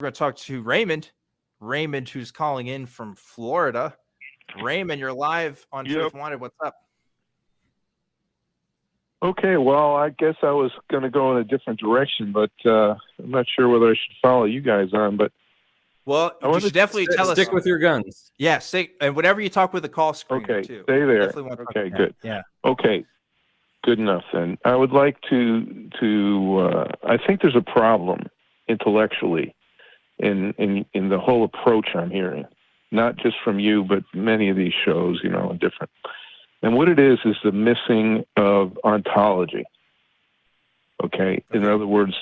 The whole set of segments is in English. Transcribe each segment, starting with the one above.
We're going to talk to Raymond. Raymond, who's calling in from Florida. Raymond, you're live on Truth Wanted. What's up? Okay, well, I guess I was going to go in a different direction, but I'm not sure whether I should follow you guys on. But well, you should definitely tell us. Stick with your guns. Yeah, stick, and whatever you talk with the call screen. Okay, too. stay there. Okay, good. Yeah. Okay, good enough then. I would like to. I think there's a problem intellectually in the whole approach I'm hearing, not just from you, but many of these shows, and different. And what it is the missing of ontology. Okay? In other words,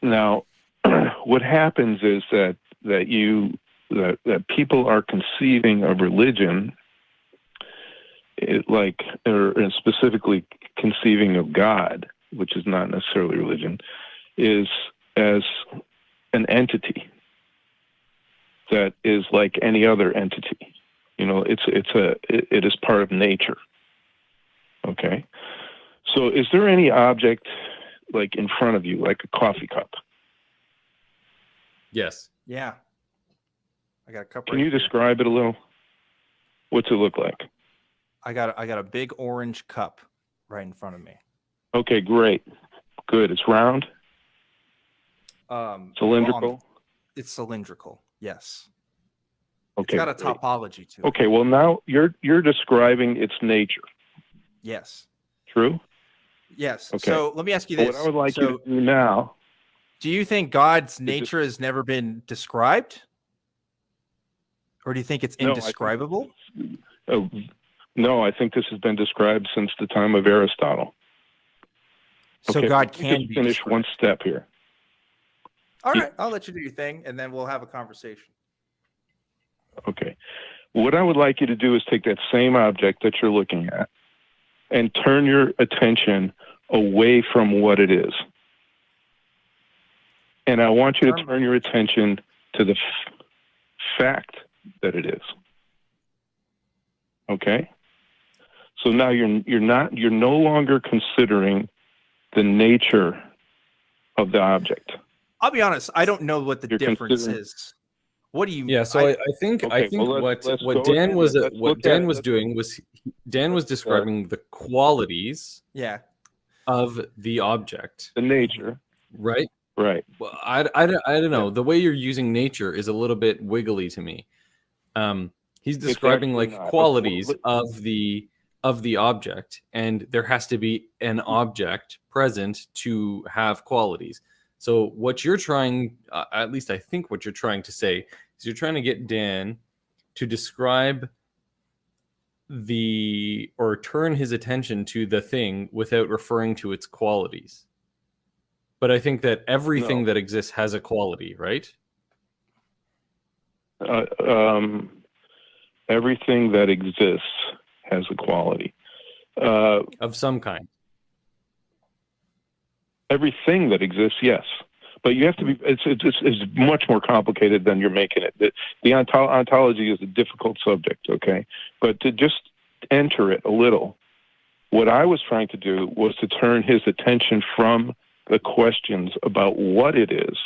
now what happens is that people are conceiving of religion, or specifically conceiving of God, which is not necessarily religion, is as an entity that is like any other entity. It is part of nature. Okay. So is there any object like in front of you, like a coffee cup? Yes. Yeah. I got a cup. Can you describe it a little? What's it look like? I got a big orange cup right in front of me. Okay, great. Good. It's round? Cylindrical? It's cylindrical. Yes. Okay, it's got a topology to it. Okay, well now you're describing its nature. Yes. True? Yes. Okay. So let me ask you this. What I would like you to do now. Do you think God's nature has never been described? Or do you think it's indescribable? No, I think this has been described since the time of Aristotle. So okay, God can be finish described. One step here. All right, I'll let you do your thing, and then we'll have a conversation. Okay. What I would like you to do is take that same object that you're looking at and turn your attention away from what it is. And I want you to turn your attention to the fact that it is. Okay? So now you're no longer considering the nature of the object. I'll be honest, I don't know what the difference is. What do you mean? Yeah, so I think what Dan was doing was Dan was describing the qualities of the object. The nature. Right? Right. Well, I don't know. The way you're using nature is a little bit wiggly to me. He's describing like qualities of the object, and there has to be an object present to have qualities. So what you're trying, at least I think what you're trying to say, is you're trying to get Dan to describe or turn his attention to the thing without referring to its qualities. But I think that everything that exists has a quality, right? Everything that exists has a quality. Of some kind. Everything that exists, yes. But you have to be, it's much more complicated than you're making it. The ontology is a difficult subject, okay? But to just enter it a little, what I was trying to do was to turn his attention from the questions about what it is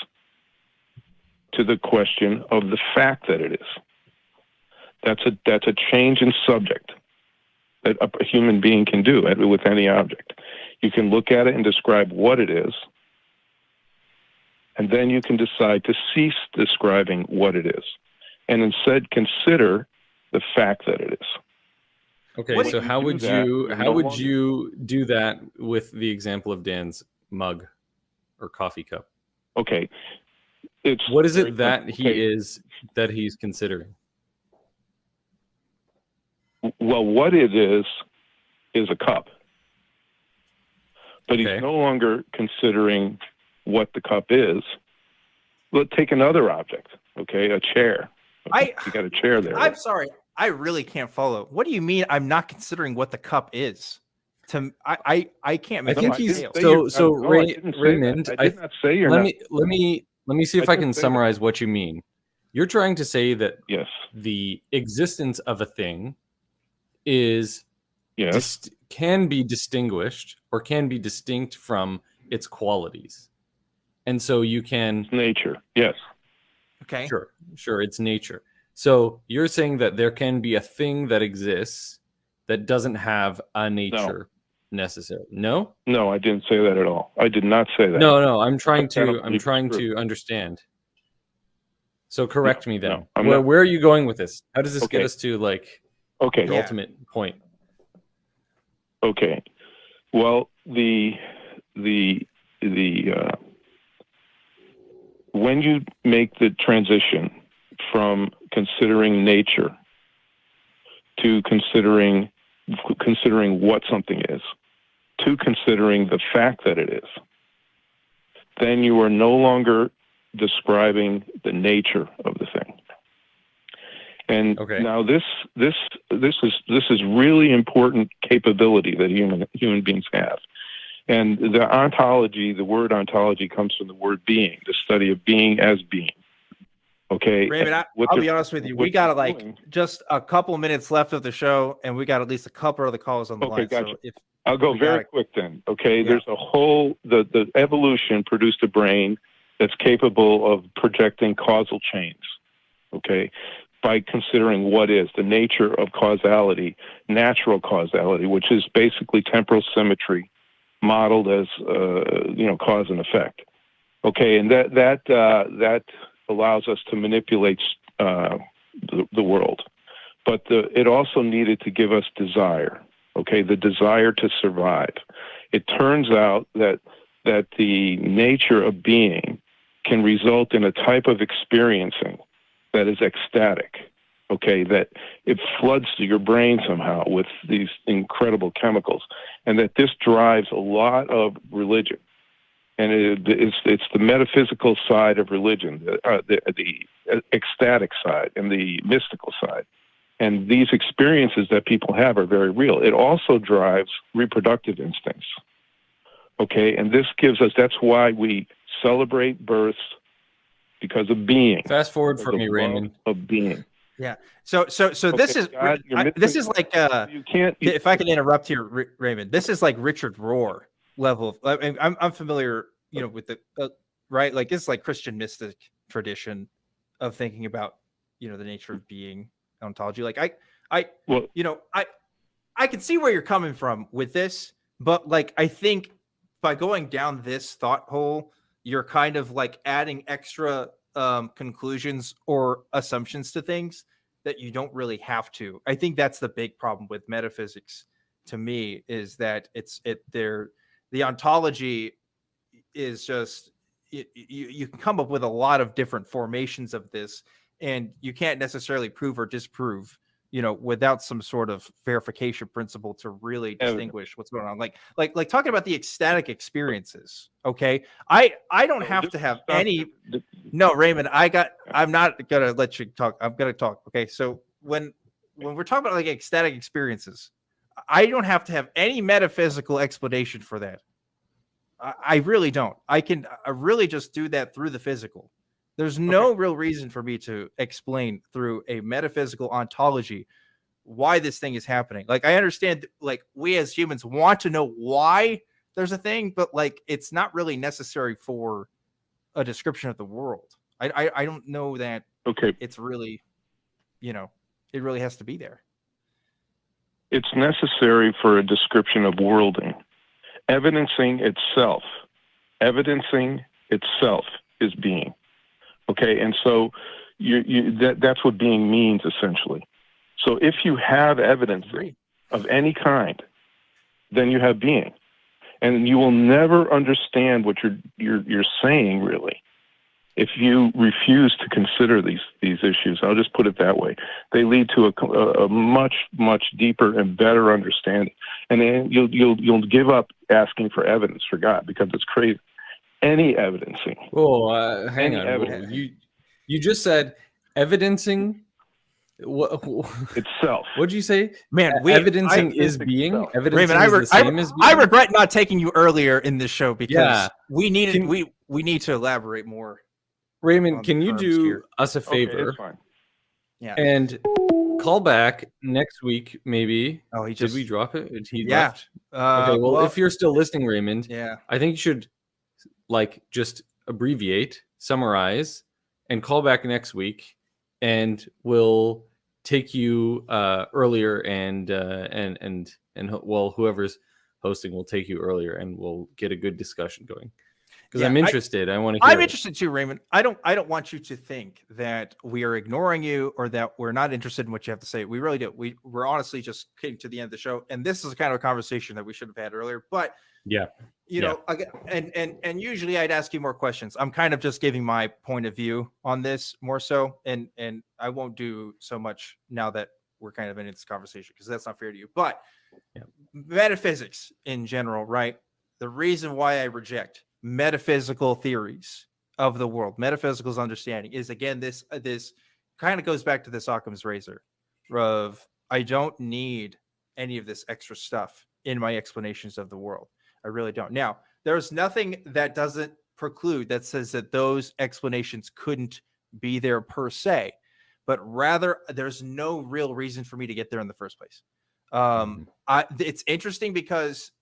to the question of the fact that it is. That's a change in subject that a human being can do with any object. You can look at it and describe what it is, and then you can decide to cease describing what it is, and instead consider the fact that it is. Okay, so how would you do that with the example of Dan's mug or coffee cup? Okay, what is it that he's considering? Well, what it is a cup. But he's no longer considering what the cup is. Let's take another object, okay? A chair. Okay? You got a chair there. I'm sorry. I really can't follow. What do you mean I'm not considering what the cup is? I can't make Raymond, I did not say you're not. Let me see if I can summarize what you mean. You're trying to say that the existence of a thing is can be distinguished or can be distinct from its qualities. And so you can nature. Yes. Okay. Sure, it's nature. So you're saying that there can be a thing that exists that doesn't have a nature necessarily. No? No, I didn't say that at all. I did not say that. No, I'm trying I don't to believe it's true. understand. So correct me then. No, where are you going with this? How does this get Okay. us to like Okay. the ultimate point? Okay. Well, when you make the transition from considering nature to considering what something is to considering the fact that it is, then you are no longer describing the nature of the thing. And now this is really important capability that human beings have. And the ontology, the word ontology comes from the word being, the study of being as being. Okay. Raymond, I'll be honest with you. We got just a couple minutes left of the show, and we got at least a couple of the calls on the line. Gotcha. So I'll go very quick then. Okay. Yeah. There's a whole, the evolution produced a brain that's capable of projecting causal chains. Okay. By considering what is the nature of causality, natural causality, which is basically temporal symmetry modeled as, cause and effect. Okay. And that allows us to manipulate the world. But it also needed to give us desire, okay, the desire to survive. It turns out that the nature of being can result in a type of experiencing that is ecstatic, okay, that it floods your brain somehow with these incredible chemicals, and that this drives a lot of religion. And it's the metaphysical side of religion, the ecstatic side and the mystical side. And these experiences that people have are very real. It also drives reproductive instincts. Okay, and this gives us, that's why we celebrate births, because of being. Fast forward for me, Raymond. Of being. Yeah. So this is God, this is like you can't. If I can interrupt here, Raymond, this is like Richard Rohr level. I'm familiar, with the right. Like it's like Christian mystic tradition of thinking about the nature of being, ontology. Like I can see where you're coming from with this, but like I think by going down this thought hole, you're kind of like adding extra conclusions or assumptions to things that you don't really have to. I think that's the big problem with metaphysics to me, is that the ontology is just, you can come up with a lot of different formations of this, and you can't necessarily prove or disprove, without some sort of verification principle to really distinguish what's going on. Like talking about the ecstatic experiences. Okay. I don't have to have any. No, Raymond, I'm not going to let you talk. I'm going to talk. Okay. So when we're talking about like ecstatic experiences, I don't have to have any metaphysical explanation for that. I really don't. I really just do that through the physical. There's no real reason for me to explain through a metaphysical ontology why this thing is happening. Like, I understand, like, we as humans want to know why there's a thing, but like, it's not really necessary for a description of the world. I don't know that. Okay. It's really, it really has to be there. It's necessary for a description of worlding. Evidencing itself is being. Okay, and so that's what being means, essentially. So if you have evidence of any kind, then you have being, and you will never understand what you're saying, really, if you refuse to consider these issues. I'll just put it that way. They lead to a much, much deeper and better understanding, and then you'll give up asking for evidence for God, because it's crazy. Any evidencing. Oh, hang on. You just said evidencing itself. What'd you say? Man, evidencing is being. Raymond, Evidencing is the same as being. I regret not taking you earlier in this show, because we need to elaborate more. Raymond, can you do us a favor? Okay, it's fine. Yeah. And call back next week, maybe. Oh, did we drop it? He left. Okay. Well, if you're still listening, Raymond, yeah, I think you should just abbreviate, summarize, and call back next week, and we'll take you earlier, and well, whoever's hosting will take you earlier, and we'll get a good discussion going. Because I'm interested. I want to hear I'm interested too, Raymond. I don't want you to think that we are ignoring you or that we're not interested in what you have to say. We really do. We're honestly just getting to the end of the show, and this is the kind of conversation that we should have had earlier. But yeah, you know, and usually I'd ask you more questions. I'm kind of just giving my point of view on this more so, and I won't do so much now that we're kind of in this conversation, because that's not fair to you. But metaphysics in general, right? The reason why I reject metaphysical theories of the world, metaphysical understanding, is again this kind of goes back to this Occam's razor of I don't need any of this extra stuff in my explanations of the world. I really don't. Now, there's nothing that doesn't preclude that says that those explanations couldn't be there per se, but rather there's no real reason for me to get there in the first place. It's interesting because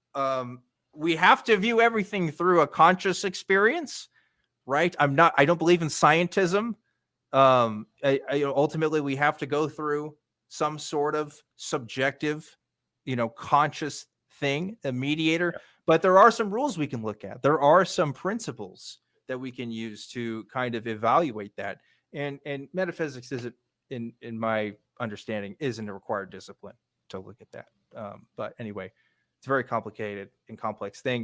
we have to view everything through a conscious experience, right? I don't believe in scientism. Ultimately, we have to go through some sort of subjective, conscious thing, a mediator. Yeah. But there are some rules we can look at. There are some principles that we can use to kind of evaluate that. And metaphysics isn't, in my understanding, isn't a required discipline to look at that. But anyway, it's a very complicated and complex thing.